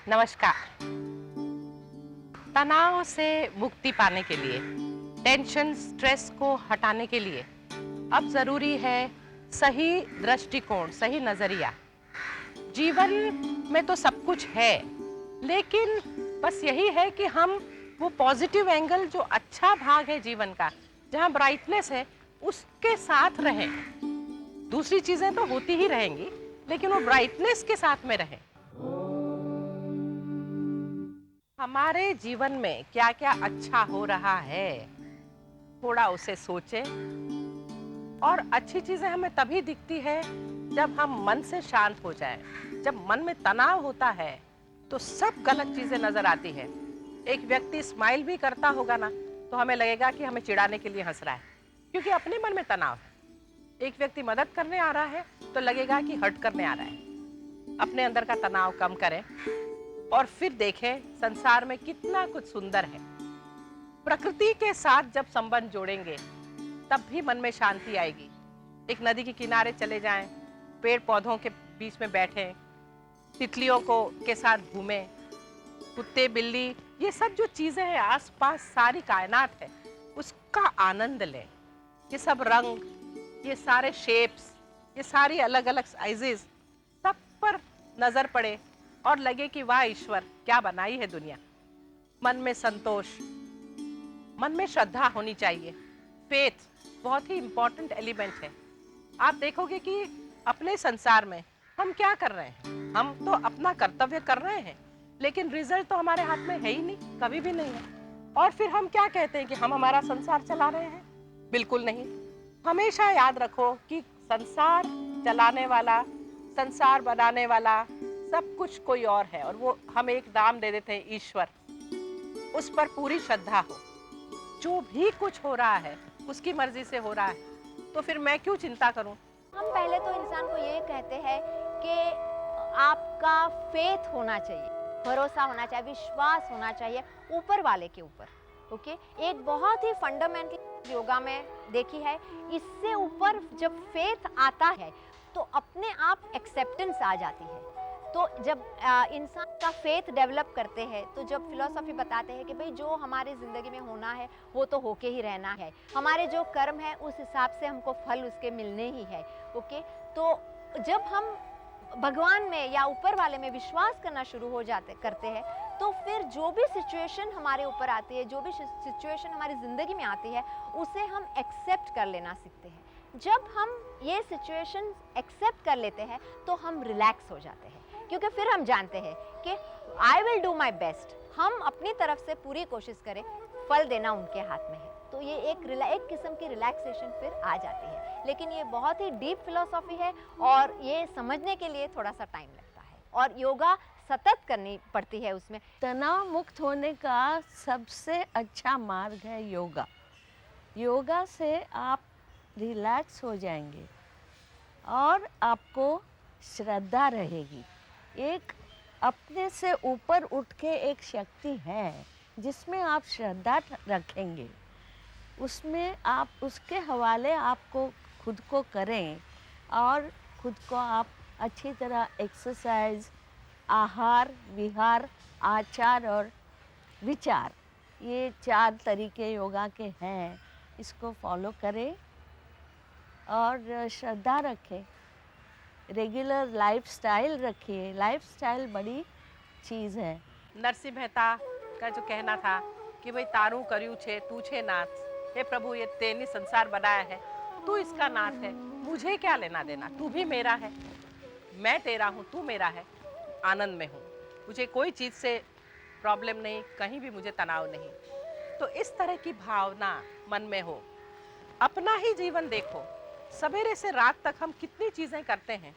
नमस्कार। तनाव से मुक्ति पाने के लिए, टेंशन स्ट्रेस को हटाने के लिए अब जरूरी है सही दृष्टिकोण, सही नजरिया। जीवन में तो सब कुछ है, लेकिन बस यही है कि हम वो पॉजिटिव एंगल, जो अच्छा भाग है जीवन का, जहाँ ब्राइटनेस है, उसके साथ रहें। दूसरी चीजें तो होती ही रहेंगी, लेकिन वो ब्राइटनेस के साथ में रहें। हमारे जीवन में क्या क्या अच्छा हो रहा है, थोड़ा उसे सोचें। और अच्छी चीजें हमें तभी दिखती है जब हम मन से शांत हो जाएं। जब मन में तनाव होता है तो सब गलत चीजें नजर आती है। एक व्यक्ति स्माइल भी करता होगा ना, तो हमें लगेगा कि हमें चिढ़ाने के लिए हंस रहा है, क्योंकि अपने मन में तनाव है। एक व्यक्ति मदद करने आ रहा है तो लगेगा कि हर्ट करने आ रहा है। अपने अंदर का तनाव कम करें और फिर देखें संसार में कितना कुछ सुंदर है। प्रकृति के साथ जब संबंध जोड़ेंगे तब भी मन में शांति आएगी। एक नदी के किनारे चले जाएं, पेड़ पौधों के बीच में बैठें, तितलियों को के साथ घूमें, कुत्ते बिल्ली, ये सब जो चीजें हैं आसपास, सारी कायनात है, उसका आनंद लें। ये सब रंग, ये सारे शेप्स, ये सारी अलग अलग साइजेस, सब पर नजर पड़े और लगे कि वाह ईश्वर, क्या बनाई है दुनिया। मन में संतोष, मन में श्रद्धा होनी चाहिए। फेथ बहुत ही इंपॉर्टेंट एलिमेंट है। आप देखोगे कि अपने संसार में हम क्या कर रहे हैं, हम तो अपना कर्तव्य कर रहे हैं, लेकिन रिजल्ट तो हमारे हाथ में है ही नहीं, कभी भी नहीं है। और फिर हम क्या कहते हैं कि हम हमारा संसार चला रहे हैं? बिल्कुल नहीं। हमेशा याद रखो कि संसार चलाने वाला, संसार बनाने वाला सब कुछ कोई और है, और वो हम एक नाम दे देते हैं ईश्वर। उस पर पूरी श्रद्धा हो। जो भी कुछ हो रहा है उसकी मर्जी से हो रहा है, तो फिर मैं क्यों चिंता करूं? हम पहले तो इंसान को ये कहते हैं कि आपका फेथ होना चाहिए, भरोसा होना चाहिए, विश्वास होना चाहिए ऊपर वाले के ऊपर। ओके, एक बहुत ही फंडामेंटल योगा में देखी है। इससे ऊपर जब फेथ आता है तो अपने आप एक्सेप्टेंस आ जाती है। तो जब इंसान का फेथ डेवलप करते हैं, तो जब फिलॉसफी बताते हैं कि भाई जो हमारी ज़िंदगी में होना है वो तो होके ही रहना है, हमारे जो कर्म है उस हिसाब से हमको फल उसके मिलने ही है। ओके, तो जब हम भगवान में या ऊपर वाले में विश्वास करना शुरू हो जाते करते हैं, तो फिर जो भी सिचुएशन हमारे ऊपर आती है, जो भी सिचुएशन हमारी ज़िंदगी में आती है, उसे हम एक्सेप्ट कर लेना सीखते हैं। जब हम ये सिचुएशन एक्सेप्ट कर लेते हैं तो हम रिलैक्स हो जाते हैं, क्योंकि फिर हम जानते हैं कि I will do my best. हम अपनी तरफ से पूरी कोशिश करें, फल देना उनके हाथ में है। तो ये एक किस्म की रिलैक्सेशन फिर आ जाती है। लेकिन ये बहुत ही डीप फिलॉसफी है और ये समझने के लिए थोड़ा सा टाइम लगता है, और योगा सतत करनी पड़ती है उसमें। तनाव मुक्त होने का सबसे अच्छा मार्ग है योगा। योगा से आप रिलैक्स हो जाएंगे और आपको श्रद्धा रहेगी। एक अपने से ऊपर उठ के एक शक्ति है जिसमें आप श्रद्धा रखेंगे, उसमें आप उसके हवाले आपको खुद को करें और खुद को आप अच्छी तरह एक्सरसाइज, आहार विहार, आचार और विचार, ये 4 तरीके योगा के हैं, इसको फॉलो करें और श्रद्धा रखें। रेगुलर लाइफस्टाइल रखिए। लाइफस्टाइल बड़ी चीज़ है। नरसिंह मेहता का जो कहना था कि भाई तारू कर्यू छे तू छे नाथ, हे प्रभु ये तेने संसार बनाया है, तू इसका नाथ है, मुझे क्या लेना देना, तू भी मेरा है, मैं तेरा हूँ, तू मेरा है, आनंद में हूँ, मुझे कोई चीज़ से प्रॉब्लम नहीं, कहीं भी मुझे तनाव नहीं। तो इस तरह की भावना मन में हो। अपना ही जीवन देखो, सवेरे से रात तक हम कितनी चीज़ें करते हैं।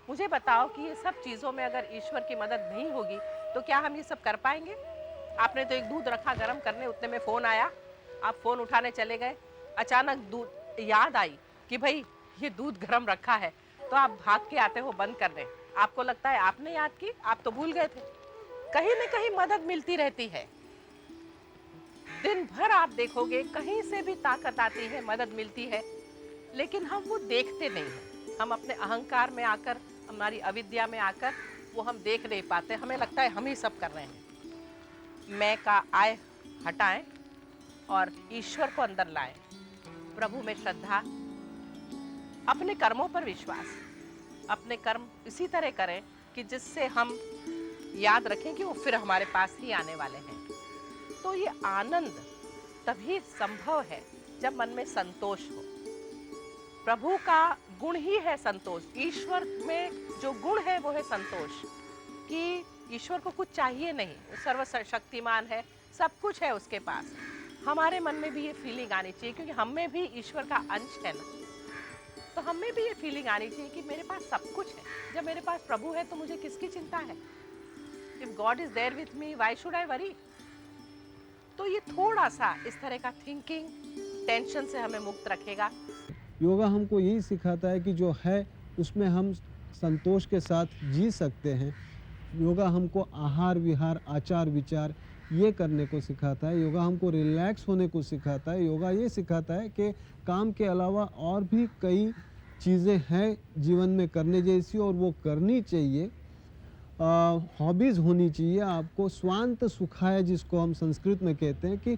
मुझे बताओ कि ये सब चीज़ों में अगर ईश्वर की मदद नहीं होगी तो क्या हम ये सब कर पाएंगे? आपने तो एक दूध रखा गर्म करने, उतने में फ़ोन आया, आप फ़ोन उठाने चले गए, अचानक दूध याद आई कि भाई ये दूध गर्म रखा है, तो आप भाग के आते हो बंद करने। आपको लगता है आपने याद की, आप तो भूल गए थे। कहीं न कहीं मदद मिलती रहती है। दिन भर आप देखोगे कहीं से भी ताकत आती है, मदद मिलती है, लेकिन हम वो देखते नहीं हैं। हम अपने अहंकार में आकर, हमारी अविद्या में आकर वो हम देख नहीं पाते, हमें लगता है हम ही सब कर रहे हैं। मैं का आय हटाएं और ईश्वर को अंदर लाएं, प्रभु में श्रद्धा, अपने कर्मों पर विश्वास, अपने कर्म इसी तरह करें कि जिससे हम याद रखें कि वो फिर हमारे पास ही आने वाले हैं। तो ये आनंद तभी संभव है जब मन में संतोष हो। प्रभु का गुण ही है संतोष। ईश्वर में जो गुण है वो है संतोष, कि ईश्वर को कुछ चाहिए नहीं, वो सर्वशक्तिमान है, सब कुछ है उसके पास। हमारे मन में भी ये फीलिंग आनी चाहिए, क्योंकि हम में भी ईश्वर का अंश है ना, तो हम में भी ये फीलिंग आनी चाहिए कि मेरे पास सब कुछ है। जब मेरे पास प्रभु है तो मुझे किसकी चिंता है? If God is there with me, why should I worry? तो ये थोड़ा सा इस तरह का थिंकिंग टेंशन से हमें मुक्त रखेगा। योगा हमको यही सिखाता है कि जो है उसमें हम संतोष के साथ जी सकते हैं। योगा हमको आहार विहार आचार विचार ये करने को सिखाता है। योगा हमको रिलैक्स होने को सिखाता है। योगा ये सिखाता है कि काम के अलावा और भी कई चीज़ें हैं जीवन में करने जैसी, और वो करनी चाहिए। हॉबीज़ होनी चाहिए आपको। स्वांत सुखाय जिसको हम संस्कृत में कहते हैं, कि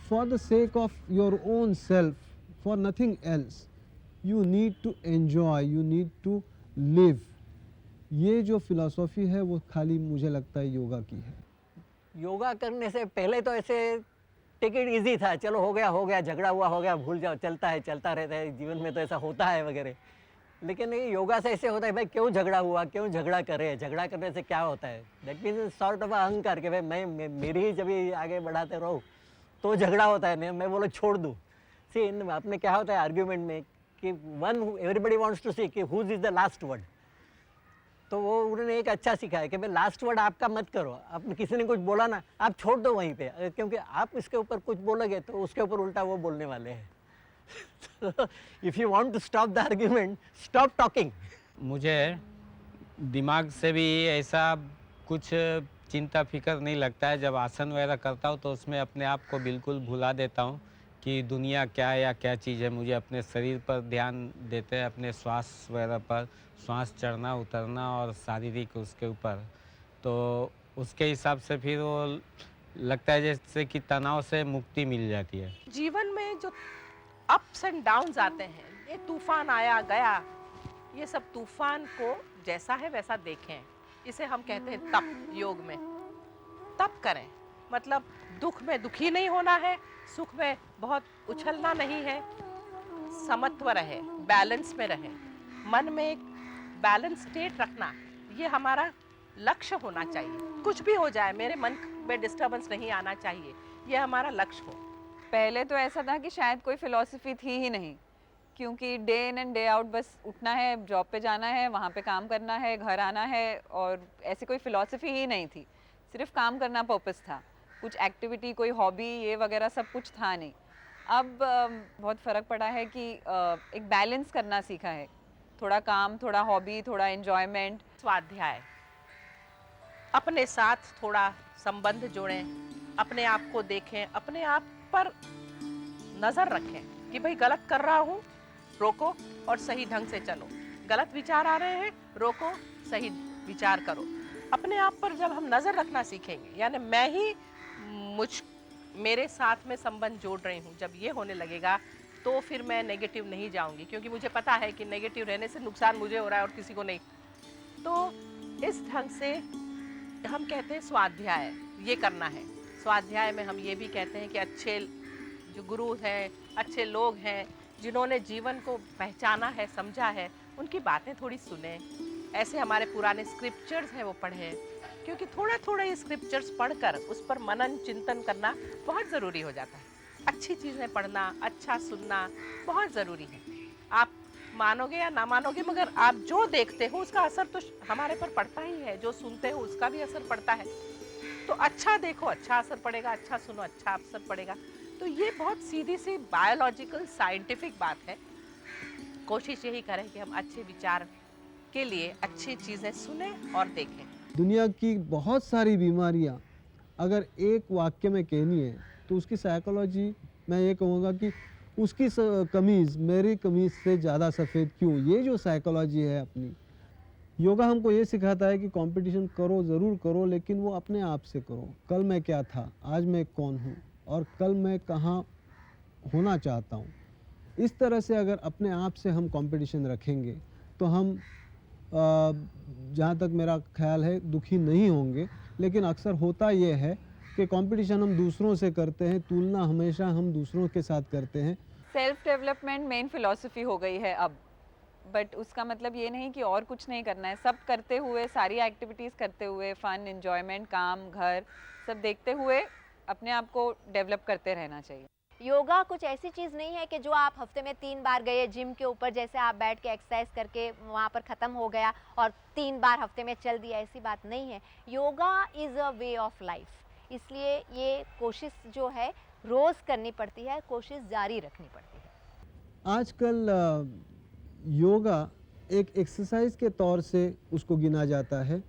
for the sake of your own self, for nothing else, you need to enjoy, you need to live. ये जो फिलॉसफी है वो खाली मुझे लगता है योगा की है। योगा करने से पहले तो ऐसे टेक इट ईजी था, चलो हो गया, झगड़ा हुआ हो गया, भूल जाओ, चलता है, चलता रहता है, जीवन में तो ऐसा होता है वगैरह। लेकिन ये योगा से ऐसे होता है, भाई क्यों झगड़ा हुआ, क्यों झगड़ा करे, झगड़ा करने से क्या होता है? दैट मीन्स सॉर्ट ऑफ अहंकार के भाई मैं मेरी ही जब ये आगे बढ़ाते रहो तो झगड़ा होता है, नहीं मैं बोलो छोड़ दूँ। सी आपने क्या होता है आर्ग्यूमेंट में कि एवरीबडी वांट्स टू सी कि whose is the last word. तो वो उन्होंने एक अच्छा सीखा है कि भाई लास्ट वर्ड आपका मत करो। आपने किसी ने कुछ बोला ना, आप छोड़ दो वहीं पे, क्योंकि आप इसके ऊपर कुछ बोलोगे तो उसके ऊपर उल्टा वो बोलने वाले हैं। If you want to stop the argument, stop talking. मुझे दिमाग से भी ऐसा कुछ चिंता फिक्र नहीं लगता है। जब आसन वगैरह करता हूँ तो उसमें अपने आप को बिल्कुल भुला देता हूँ कि दुनिया क्या है या क्या चीज़ है। मुझे अपने शरीर पर ध्यान देते हैं, अपने श्वास वगैरह पर, श्वास चढ़ना उतरना और शारीरिक उसके ऊपर। तो उसके हिसाब से फिर वो लगता है जैसे कि तनाव से मुक्ति मिल जाती है। जीवन में जो अप्स एंड डाउन्स आते हैं, ये तूफान आया गया, ये सब तूफान को जैसा है वैसा देखें। इसे हम कहते हैं तप। योग में तप करें, मतलब दुख में दुखी नहीं होना है, सुख में बहुत उछलना नहीं है, समत्व रहे, बैलेंस में रहे, मन में एक बैलेंस स्टेट रखना, ये हमारा लक्ष्य होना चाहिए। कुछ भी हो जाए मेरे मन में डिस्टर्बेंस नहीं आना चाहिए, ये हमारा लक्ष्य हो। पहले तो ऐसा था कि शायद कोई फिलॉसफी थी ही नहीं, क्योंकि day in and day out बस उठना है, जॉब पे जाना है, वहाँ पे काम करना है, घर आना है, और ऐसी कोई फिलॉसफी ही नहीं थी। सिर्फ काम करना पर्पस था, कुछ एक्टिविटी, कोई हॉबी ये वगैरह सब कुछ था नहीं। अब बहुत फ़र्क पड़ा है कि एक बैलेंस करना सीखा है, थोड़ा काम, थोड़ा हॉबी, थोड़ा एन्जॉयमेंट। स्वाध्याय, अपने साथ थोड़ा संबंध जोड़ें, अपने आप को देखें, अपने आप पर नज़र रखें कि भाई गलत कर रहा हूँ, रोको और सही ढंग से चलो। गलत विचार आ रहे हैं, रोको, सही विचार करो। अपने आप पर जब हम नज़र रखना सीखेंगे, यानी मैं ही मेरे साथ में संबंध जोड़ रही हूँ, जब ये होने लगेगा तो फिर मैं नेगेटिव नहीं जाऊंगी, क्योंकि मुझे पता है कि नेगेटिव रहने से नुकसान मुझे हो रहा है और किसी को नहीं। तो इस ढंग से हम कहते हैं स्वाध्याय, ये करना है। स्वाध्याय में हम ये भी कहते हैं कि अच्छे जो गुरु हैं, अच्छे लोग हैं, जिन्होंने जीवन को पहचाना है, समझा है, उनकी बातें थोड़ी सुने। ऐसे हमारे पुराने स्क्रिप्चर्स हैं वो पढ़ें, क्योंकि थोड़ा थोड़ा ये स्क्रिप्चर्स पढ़कर उस पर मनन चिंतन करना बहुत ज़रूरी हो जाता है। अच्छी चीज़ें पढ़ना, अच्छा सुनना बहुत ज़रूरी है। आप मानोगे या ना मानोगे, मगर आप जो देखते हो उसका असर तो हमारे पर पड़ता ही है, जो सुनते हो उसका भी असर पड़ता है। तो अच्छा देखो, अच्छा असर पड़ेगा, अच्छा सुनो, अच्छा असर पड़ेगा। तो ये बहुत सीधी सी बायोलॉजिकल साइंटिफिक बात है। कोशिश यही करें कि हम अच्छे विचार के लिए अच्छी चीज़ें सुने और देखें। दुनिया की बहुत सारी बीमारियां अगर एक वाक्य में कहनी है तो उसकी साइकोलॉजी मैं ये कहूँगा कि उसकी कमीज़ मेरी कमीज़ से ज़्यादा सफ़ेद क्यों, ये जो साइकोलॉजी है अपनी, योगा हमको ये सिखाता है कि कंपटीशन करो, ज़रूर करो, लेकिन वो अपने आप से करो। कल मैं क्या था, आज मैं कौन हूँ और कल मैं कहाँ होना चाहता हूँ। इस तरह से अगर अपने आप से हम कंपटीशन रखेंगे तो हम जहाँ तक मेरा ख्याल है दुखी नहीं होंगे। लेकिन अक्सर होता ये है कि कंपटीशन हम दूसरों से करते हैं, तुलना हमेशा हम दूसरों के साथ करते हैं। सेल्फ डेवलपमेंट मेन फिलॉसफी हो गई है अब, बट उसका मतलब ये नहीं कि और कुछ नहीं करना है। सब करते हुए, सारी एक्टिविटीज़ करते हुए, फन, एंजॉयमेंट, काम, घर सब देखते हुए अपने आप को डेवलप करते रहना चाहिए। योगा कुछ ऐसी चीज़ नहीं है कि जो आप हफ्ते में 3 बार गए जिम के ऊपर, जैसे आप बैठ के एक्सरसाइज करके वहाँ पर ख़त्म हो गया और 3 बार हफ्ते में चल दिया, ऐसी बात नहीं है। Yoga is a way of life, इसलिए ये कोशिश जो है रोज़ करनी पड़ती है, कोशिश जारी रखनी पड़ती है। आजकल योगा एक एक्सरसाइज के तौर से उसको गिना जाता है।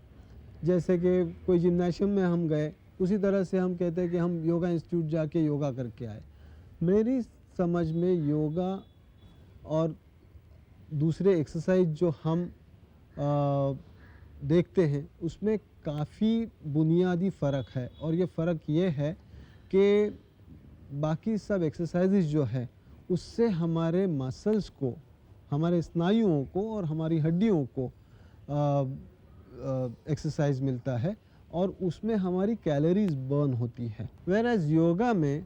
जैसे कि कोई जिम्नाशियम में हम गए, उसी तरह से हम कहते हैं कि हम योगा इंस्टीट्यूट जाके योगा करके आए। मेरी समझ में योगा और दूसरे एक्सरसाइज जो हम देखते हैं उसमें काफ़ी बुनियादी फ़र्क है। और ये फ़र्क ये है कि बाकी सब एक्सरसाइजेज जो है उससे हमारे मसल्स को, हमारे स्नायुओं को और हमारी हड्डियों को एक्सरसाइज मिलता है और उसमें हमारी कैलोरीज बर्न होती है। वेयरएज योगा में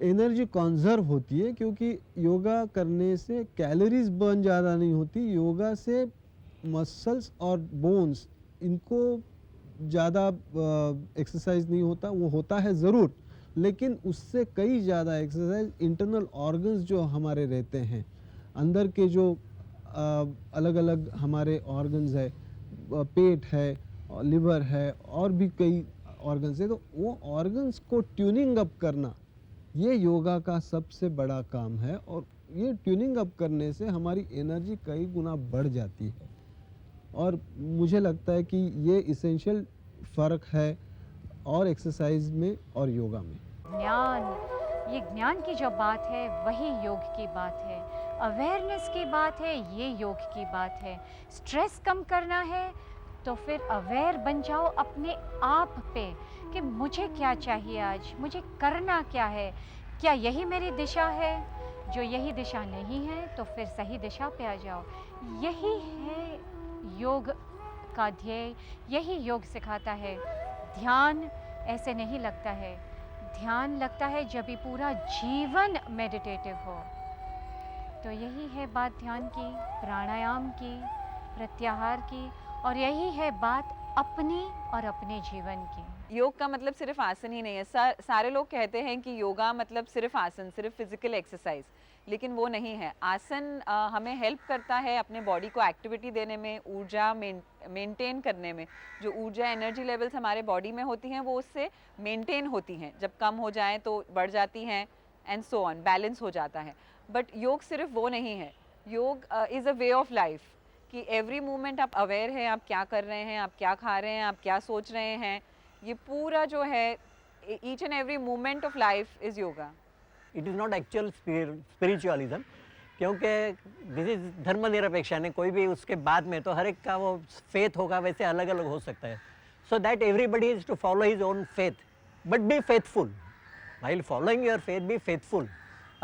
एनर्जी कंजर्व होती है, क्योंकि योगा करने से कैलोरीज बर्न ज़्यादा नहीं होती। योगा से मसल्स और बोन्स इनको ज़्यादा एक्सरसाइज नहीं होता, वो होता है ज़रूर, लेकिन उससे कई ज़्यादा एक्सरसाइज इंटरनल ऑर्गन्स जो हमारे रहते हैं, अंदर के जो अलग अलग हमारे ऑर्गन्स है, पेट है, लिवर है और भी कई ऑर्गन्स है, तो वो ऑर्गन्स को ट्यूनिंग अप करना ये योगा का सबसे बड़ा काम है। और ये ट्यूनिंग अप करने से हमारी एनर्जी कई गुना बढ़ जाती है। और मुझे लगता है कि ये इसेंशियल फ़र्क है और एक्सरसाइज में और योगा में। ज्ञान, ये ज्ञान की जो बात है वही योग की बात है। अवेयरनेस की बात है, ये योग की बात है। स्ट्रेस कम करना है तो फिर अवेयर बन जाओ अपने आप पे कि मुझे क्या चाहिए, आज मुझे करना क्या है, क्या यही मेरी दिशा है। जो यही दिशा नहीं है तो फिर सही दिशा पे आ जाओ। यही है योग का ध्येय, यही योग सिखाता है। ध्यान ऐसे नहीं लगता है, ध्यान लगता है जब भी पूरा जीवन मेडिटेटिव हो। तो यही है बात ध्यान की, प्राणायाम की, प्रत्याहार की, और यही है बात अपनी और अपने जीवन की। योग का मतलब सिर्फ आसन ही नहीं है। सारे लोग कहते हैं कि योगा मतलब सिर्फ आसन, सिर्फ फिजिकल एक्सरसाइज, लेकिन वो नहीं है। आसन हमें हेल्प करता है अपने बॉडी को एक्टिविटी देने में, ऊर्जा मेंटेन करने में। जो ऊर्जा, एनर्जी लेवल्स हमारे बॉडी में होती हैं वो उससे मेंटेन होती हैं। जब कम हो जाएं तो बढ़ जाती हैं, एंड सो ऑन, बैलेंस हो जाता है। बट योग सिर्फ वो नहीं है। योग is a way of life, कि एवरी मोमेंट आप अवेयर हैं, आप क्या कर रहे हैं, आप क्या खा रहे हैं, आप क्या सोच रहे हैं। ये पूरा जो है, each and every moment of life is yoga. It is not actual spiritualism, क्योंकि दिस इज धर्मनिरपेक्ष है। कोई भी उसके बाद में तो हर एक का वो फेथ होगा, वैसे अलग अलग हो सकता है। So that everybody is to follow his own faith, but be faithful. While following your faith, be faithful.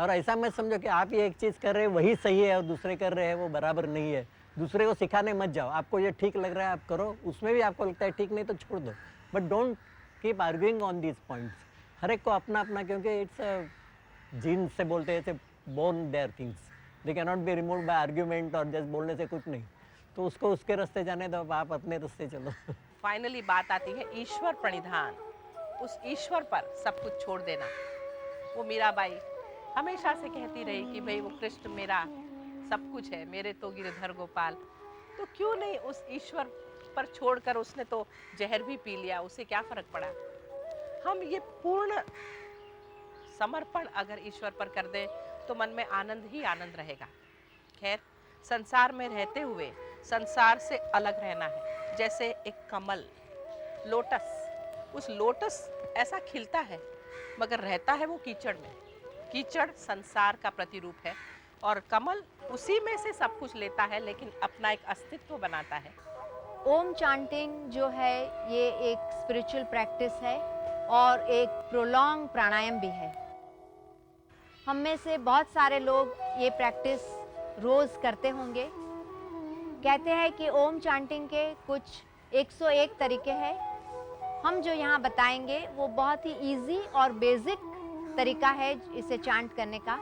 और ऐसा मत समझो कि आप ये एक चीज़ कर रहे हैं वही सही है और दूसरे कर रहे हैं वो बराबर नहीं है। दूसरे को सिखाने मत जाओ। आपको ये ठीक लग रहा है आप करो, उसमें भी आपको लगता है ठीक नहीं तो छोड़ दो, but don't keep arguing on these points. हर एक को अपना अपना, क्योंकि इट्स जीन्स से बोलते हैं, born their things, they can not be removed by argument और जस्ट बोलने से कुछ नहीं। तो उसको उसके रास्ते जाने दो, आप अपने रास्ते चलो। फाइनली बात आती है ईश्वर प्रणिधान, उस ईश्वर पर सब कुछ छोड़ देना। वो मीराबाई हमेशा से कहती रही कि भाई वो कृष्ण मेरा सब कुछ है, मेरे तो गिरधर गोपाल। तो क्यों नहीं उस ईश्वर पर छोड़कर, उसने तो जहर भी पी लिया, उसे क्या फर्क पड़ा। हम ये पूर्ण समर्पण अगर ईश्वर पर कर दें तो मन में आनंद ही आनंद रहेगा। खैर, संसार में रहते हुए संसार से अलग रहना है। जैसे एक कमल, लोटस, उस लोटस ऐसा खिलता है मगर रहता है वो कीचड़ में। कीचड़ संसार का प्रतिरूप है और कमल उसी में से सब कुछ लेता है लेकिन अपना एक अस्तित्व बनाता है। ओम चांटिंग जो है ये एक स्पिरिचुअल प्रैक्टिस है और एक प्रोलॉन्ग प्राणायाम भी है। हम में से बहुत सारे लोग ये प्रैक्टिस रोज़ करते होंगे। कहते हैं कि ओम चांटिंग के कुछ 101 तरीके हैं। हम जो यहाँ बताएंगे वो बहुत ही इजी और बेसिक तरीका है इसे चांट करने का।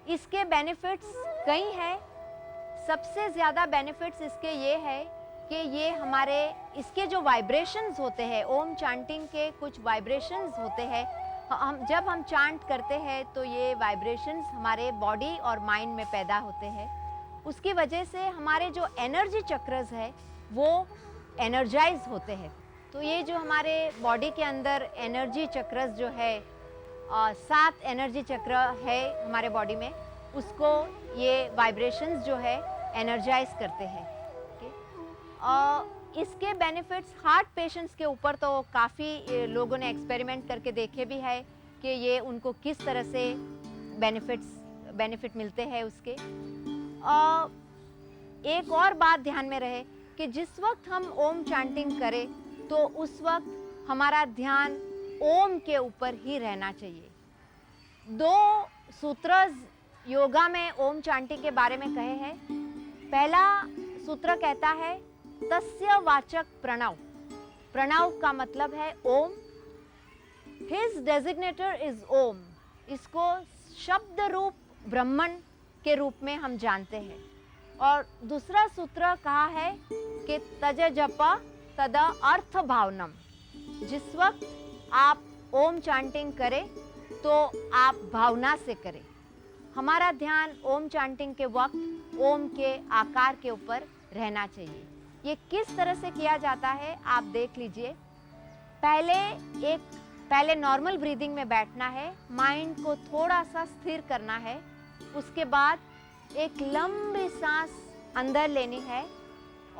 इसके बेनिफिट्स कई हैं। सबसे ज़्यादा बेनिफिट्स इसके ये है कि ये हमारे इसके जो वाइब्रेशंस होते हैं, ओम चांटिंग के कुछ वाइब्रेशंस होते हैं। जब हम चांट करते हैं तो ये वाइब्रेशंस हमारे बॉडी और माइंड में पैदा होते हैं। उसकी वजह से हमारे जो एनर्जी चक्रस है वो एनर्जाइज होते हैं। तो ये जो हमारे बॉडी के अंदर एनर्जी चक्रस जो है 7 एनर्जी चक्र है हमारे बॉडी में, उसको ये वाइब्रेशंस जो है एनर्जाइज करते हैं। इसके बेनिफिट्स हार्ट पेशेंट्स के ऊपर तो काफ़ी लोगों ने एक्सपेरिमेंट करके देखे भी है कि ये उनको किस तरह से बेनिफिट मिलते हैं उसके। एक और बात ध्यान में रहे कि जिस वक्त हम ओम चांटिंग करें तो उस वक्त हमारा ध्यान ओम के ऊपर ही रहना चाहिए। 2 सूत्र योगा में ओम चांटिंग के बारे में कहे हैं। पहला सूत्र कहता है तस्य वाचक प्रणव। प्रणव का मतलब है ओम। हिज डेजिग्नेटर इज ओम। इसको शब्द रूप ब्रह्मन के रूप में हम जानते हैं। और दूसरा सूत्र कहा है कि तज जप तद अर्थ भावनम। जिस वक्त आप ओम चांटिंग करें तो आप भावना से करें। हमारा ध्यान ओम चांटिंग के वक्त ओम के आकार के ऊपर रहना चाहिए। ये किस तरह से किया जाता है आप देख लीजिए। पहले नॉर्मल ब्रीदिंग में बैठना है, माइंड को थोड़ा सा स्थिर करना है। उसके बाद एक लंबी सांस अंदर लेनी है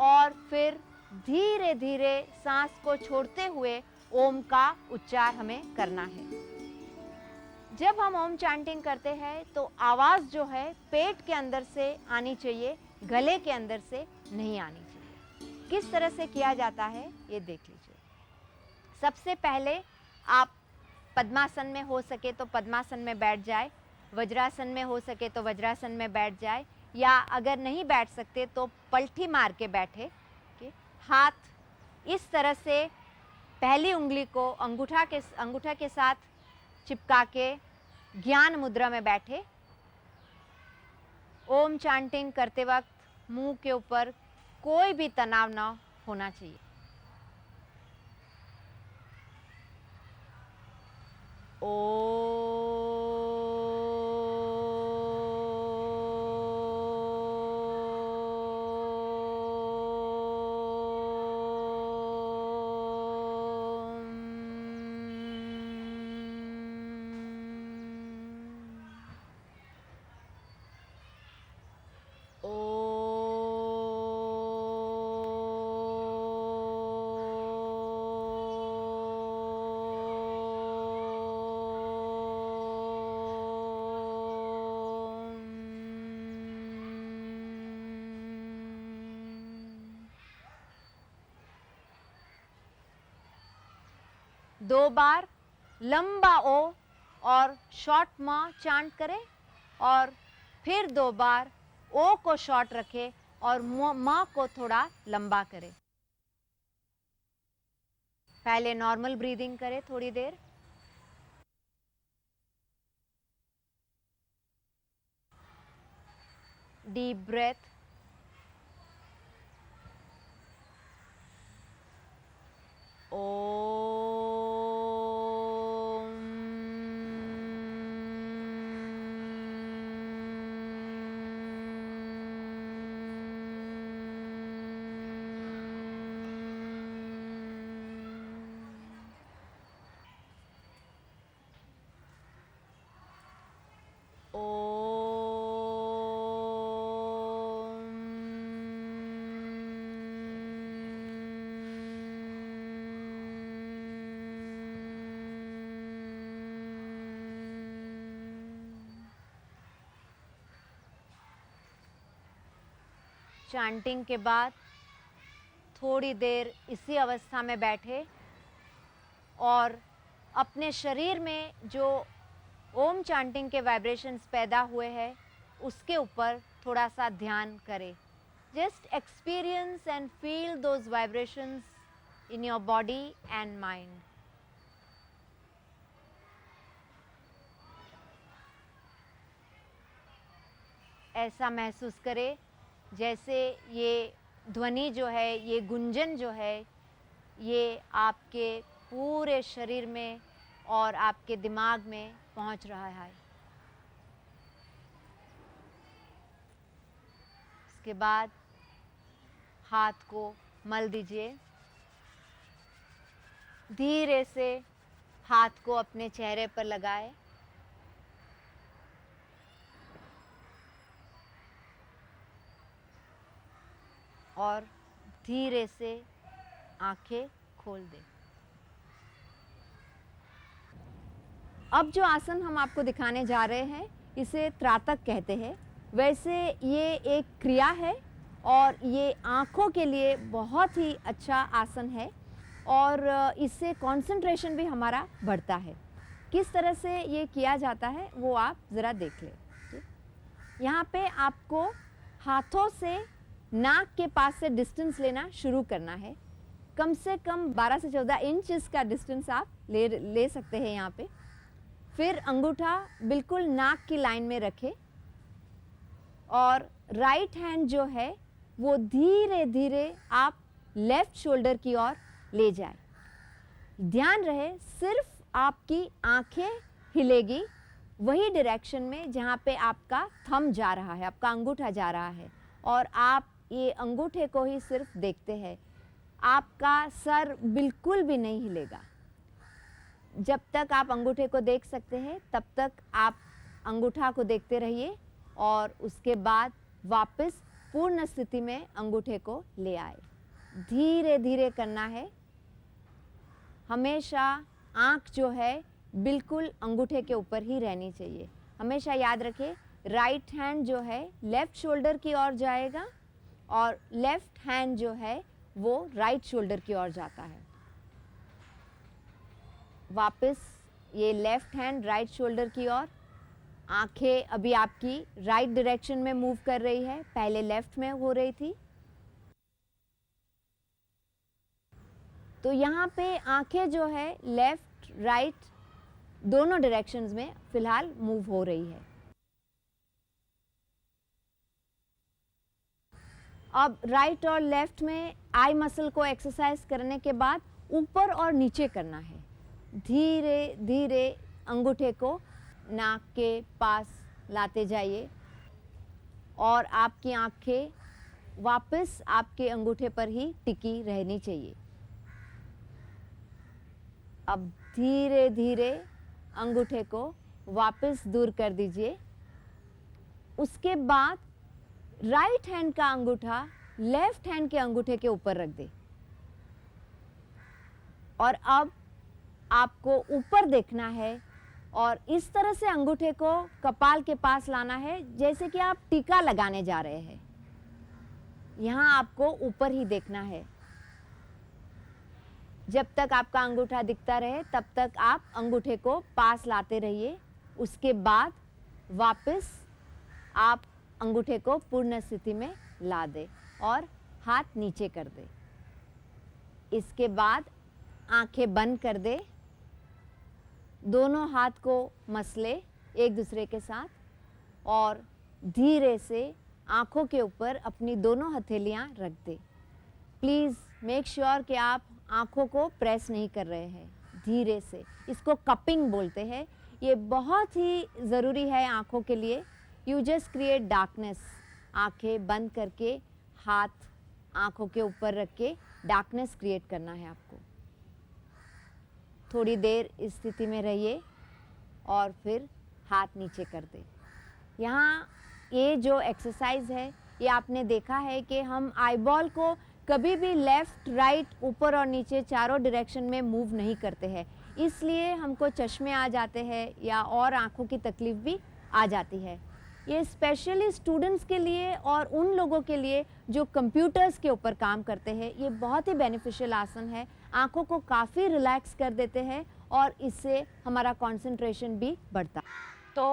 और फिर धीरे धीरे सांस को छोड़ते हुए ओम का उच्चार हमें करना है। जब हम ओम चांटिंग करते हैं तो आवाज़ जो है पेट के अंदर से आनी चाहिए, गले के अंदर से नहीं आनी चाहिए। किस तरह से किया जाता है ये देख लीजिए। सबसे पहले आप पद्मासन में हो सके तो पद्मासन में बैठ जाए, वज्रासन में हो सके तो वज्रासन में बैठ जाए, या अगर नहीं बैठ सकते तो पलटी मार के बैठे। हाथ इस तरह से पहली उंगली को अंगूठा के साथ चिपका के ज्ञान मुद्रा में बैठे। ओम चांटिंग करते वक्त मुंह के ऊपर कोई भी तनाव ना होना चाहिए। दो बार लंबा ओ और शॉर्ट म चांट करें और फिर 2 बार ओ को शॉर्ट रखें और म को थोड़ा लंबा करें। पहले नॉर्मल ब्रीदिंग करें थोड़ी देर। Deep breath. चांटिंग के बाद थोड़ी देर इसी अवस्था में बैठे और अपने शरीर में जो ओम चांटिंग के वाइब्रेशंस पैदा हुए हैं उसके ऊपर थोड़ा सा ध्यान करें. Just experience and feel those vibrations in your body and mind. ऐसा महसूस करें जैसे ये ध्वनि जो है, ये गुंजन जो है, ये आपके पूरे शरीर में और आपके दिमाग में पहुंच रहा है. इसके बाद हाथ को मल दीजिए. धीरे से हाथ को अपने चेहरे पर लगाएं. और धीरे से आंखें खोल दें. अब जो आसन हम आपको दिखाने जा रहे हैं इसे त्राटक कहते हैं. वैसे ये एक क्रिया है और ये आँखों के लिए बहुत ही अच्छा आसन है और इससे कंसंट्रेशन भी हमारा बढ़ता है. किस तरह से ये किया जाता है वो आप ज़रा देख लें. यहाँ पे आपको हाथों से नाक के पास से डिस्टेंस लेना शुरू करना है. कम से कम 12 से 14 इंच का डिस्टेंस आप ले सकते हैं यहाँ पे. फिर अंगूठा बिल्कुल नाक की लाइन में रखें और राइट हैंड जो है वो धीरे धीरे आप लेफ्ट शोल्डर की ओर ले जाए. ध्यान रहे सिर्फ आपकी आंखें हिलेगी वही डायरेक्शन में जहाँ पे आपका थंब जा रहा है, आपका अंगूठा जा रहा है और आप ये अंगूठे को ही सिर्फ देखते हैं. आपका सर बिल्कुल भी नहीं हिलेगा. जब तक आप अंगूठे को देख सकते हैं तब तक आप अंगूठा को देखते रहिए और उसके बाद वापस पूर्ण स्थिति में अंगूठे को ले आए. धीरे धीरे करना है. हमेशा आँख जो है बिल्कुल अंगूठे के ऊपर ही रहनी चाहिए. हमेशा याद रखें राइट हैंड जो है लेफ्ट शोल्डर की ओर जाएगा और लेफ्ट हैंड जो है वो राइट शोल्डर की ओर जाता है. वापस ये लेफ्ट हैंड राइट शोल्डर की ओर. आंखें अभी आपकी राइट डायरेक्शन में मूव कर रही है, पहले लेफ्ट में हो रही थी. तो यहाँ पे आंखें जो है लेफ्ट राइट दोनों डायरेक्शंस में फिलहाल मूव हो रही है. अब राइट और लेफ्ट में आई मसल को एक्सरसाइज करने के बाद ऊपर और नीचे करना है. धीरे धीरे अंगूठे को नाक के पास लाते जाइए और आपकी आंखें वापस आपके अंगूठे पर ही टिकी रहनी चाहिए. अब धीरे धीरे अंगूठे को वापस दूर कर दीजिए. उसके बाद राइट हैंड का अंगूठा लेफ्ट हैंड के अंगूठे के ऊपर रख दे और अब आपको ऊपर देखना है और इस तरह से अंगूठे को कपाल के पास लाना है जैसे कि आप टीका लगाने जा रहे हैं. यहाँ आपको ऊपर ही देखना है. जब तक आपका अंगूठा दिखता रहे तब तक आप अंगूठे को पास लाते रहिए. उसके बाद वापस आप अंगूठे को पूर्ण स्थिति में ला दे और हाथ नीचे कर दे. इसके बाद आंखें बंद कर दे. दोनों हाथ को मसले एक दूसरे के साथ और धीरे से आंखों के ऊपर अपनी दोनों हथेलियां रख दे. प्लीज़ मेक श्योर कि आप आंखों को प्रेस नहीं कर रहे हैं. धीरे से, इसको कपिंग बोलते हैं. ये बहुत ही ज़रूरी है आंखों के लिए. You just create darkness. आंखें बंद करके हाथ आंखों के ऊपर रख के डार्कनेस क्रिएट करना है आपको. थोड़ी देर इस स्थिति में रहिए और फिर हाथ नीचे कर दें. यहाँ ये जो एक्सरसाइज है ये आपने देखा है कि हम आईबॉल को कभी भी लेफ़्ट राइट ऊपर और नीचे चारों डायरेक्शन में मूव नहीं करते हैं. इसलिए हमको चश्मे आ जाते हैं या और आँखों की तकलीफ भी आ जाती है. ये स्पेशली स्टूडेंट्स के लिए और उन लोगों के लिए जो कंप्यूटर्स के ऊपर काम करते हैं, ये बहुत ही बेनिफिशियल आसन है। आंखों को काफ़ी रिलैक्स कर देते हैं और इससे हमारा कंसंट्रेशन भी बढ़ता है। तो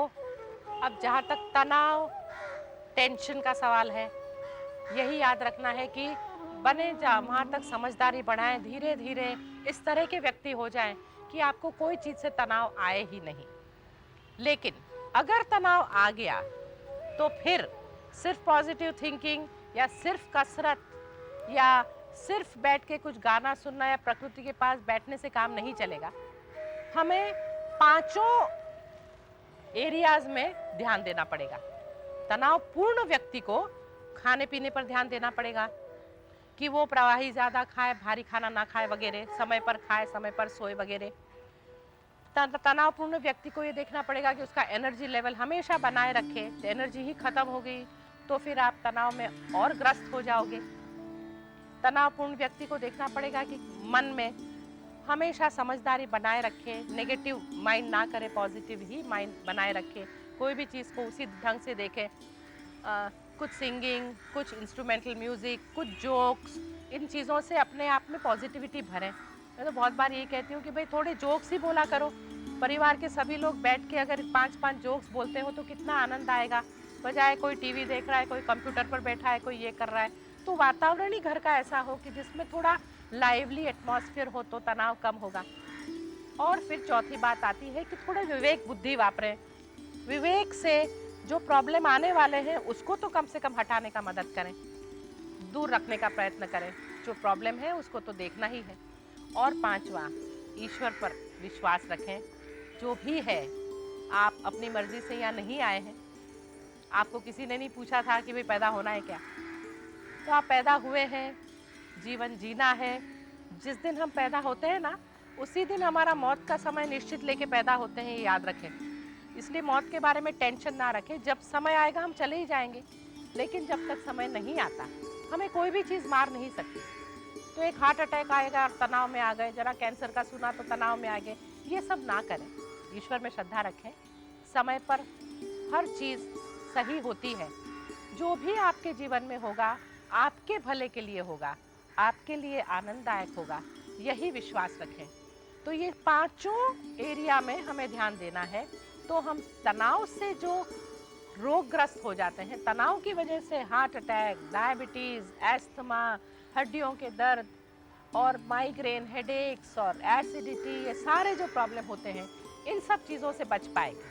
अब जहाँ तक तनाव, टेंशन का सवाल है, यही याद रखना है कि बने जा वहाँ तक समझदारी बढ़ाएं, धीरे धीरे इस तरह के व्यक्ति हो जाएं कि आपको कोई चीज़ से तनाव आए ही नहीं। लेकिन अगर तनाव आ गया तो फिर सिर्फ पॉजिटिव थिंकिंग या सिर्फ कसरत या सिर्फ बैठ के कुछ गाना सुनना या प्रकृति के पास बैठने से काम नहीं चलेगा। हमें 5 एरियाज में ध्यान देना पड़ेगा। तनावपूर्ण व्यक्ति को खाने पीने पर ध्यान देना पड़ेगा कि वो प्रवाही ज़्यादा खाए, भारी खाना ना खाए वगैरह, समय पर खाए, समय पर सोए वगैरह। तनावपूर्ण व्यक्ति को ये देखना पड़ेगा कि उसका एनर्जी लेवल हमेशा बनाए रखे। एनर्जी ही खत्म हो गई तो फिर आप तनाव में और ग्रस्त हो जाओगे। तनावपूर्ण व्यक्ति को देखना पड़ेगा कि मन में हमेशा समझदारी बनाए रखे, नेगेटिव माइंड ना करे, पॉजिटिव ही माइंड बनाए रखे, कोई भी चीज़ को उसी ढंग से देखे। कुछ सिंगिंग, कुछ इंस्ट्रूमेंटल म्यूज़िक, कुछ जोक्स, इन चीज़ों से अपने आप में पॉजिटिविटी भरें। मैं तो बहुत बार ये कहती हूँ कि भाई थोड़े जोक्स ही बोला करो। परिवार के सभी लोग बैठ के अगर 5-5 जोक्स बोलते हो तो कितना आनंद आएगा, बजाय कोई टीवी देख रहा है, कोई कंप्यूटर पर बैठा है, कोई ये कर रहा है। तो वातावरण ही घर का ऐसा हो कि जिसमें थोड़ा लाइवली एटमॉस्फेयर हो तो तनाव कम होगा। और फिर चौथी बात आती है कि थोड़ा विवेक बुद्धि वापरें। विवेक से जो प्रॉब्लम आने वाले हैं उसको तो कम से कम हटाने का मदद करें, दूर रखने का प्रयत्न करें। जो प्रॉब्लम है उसको तो देखना ही है। और 5वां, ईश्वर पर विश्वास रखें। जो भी है, आप अपनी मर्जी से यहाँ नहीं आए हैं। आपको किसी ने नहीं पूछा था कि भाई पैदा होना है क्या, तो आप पैदा हुए हैं, जीवन जीना है। जिस दिन हम पैदा होते हैं ना, उसी दिन हमारा मौत का समय निश्चित लेके पैदा होते हैं, ये याद रखें। इसलिए मौत के बारे में टेंशन ना रखें। जब समय आएगा हम चले ही जाएंगे, लेकिन जब तक समय नहीं आता हमें कोई भी चीज़ मार नहीं सकती। तो एक हार्ट अटैक आएगा और तनाव में आ गए, जरा कैंसर का सुना तो तनाव में आ गए, ये सब ना करें। ईश्वर में श्रद्धा रखें। समय पर हर चीज़ सही होती है। जो भी आपके जीवन में होगा आपके भले के लिए होगा, आपके लिए आनंददायक होगा, यही विश्वास रखें। तो ये 5 एरिया में हमें ध्यान देना है। तो हम तनाव से जो रोगग्रस्त हो जाते हैं, तनाव की वजह से हार्ट अटैक, डायबिटीज़, एस्थमा, हड्डियों के दर्द और माइग्रेन, हेडेक्स और एसिडिटी, ये सारे जो प्रॉब्लम होते हैं, इन सब चीज़ों से बच पाएंगे।